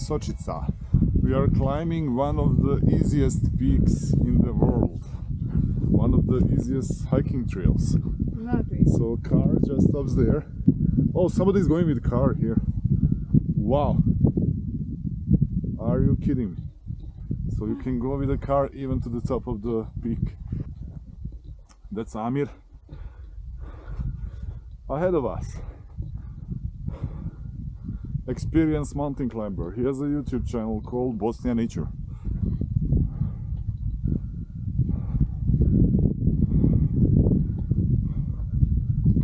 Visocica. We are climbing one of the easiest peaks in the world. One of the easiest hiking trails. So car just stops there. Oh, somebody's going with car here. Wow. Are you kidding me? So you can go with a car even to the top of the peak. That's Amir. Ahead of us. Experienced mountain climber. He has a YouTube channel called Bosnia Nature.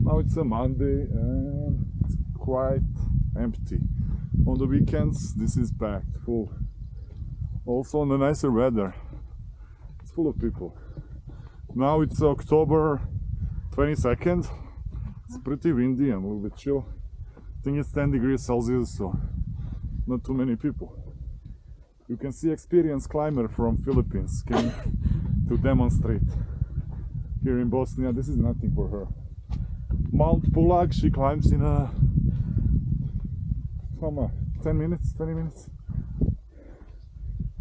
Now it's a Monday and it's quite empty. On the weekends this is packed full. Also on the nicer weather, it's full of people. Now it's October 22nd. It's pretty windy and a little bit chill. I think it's 10 degrees Celsius, so not too many people. You can see experienced climber from Philippines came to demonstrate here in Bosnia. This is nothing for her. Mount Pulag, she climbs in 10 minutes, 20 minutes.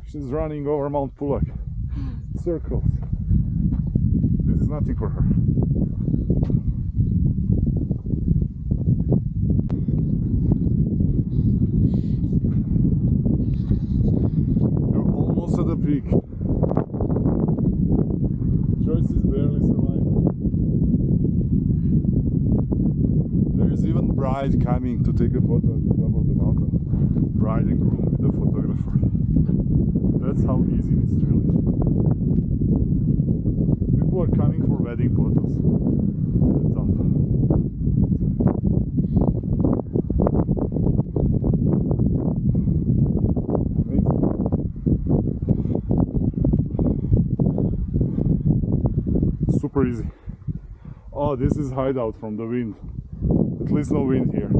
She's running over Mount Pulag. Circles. This is nothing for her. You're almost at the peak. Joyce is barely surviving. There is even bride coming to take a photo at the top of the mountain. Bride and groom with the photographer. That's how easy this trail is. People are coming for wedding photos at the top. Amazing. Super easy. Oh, this is hideout from the wind. At least no wind here.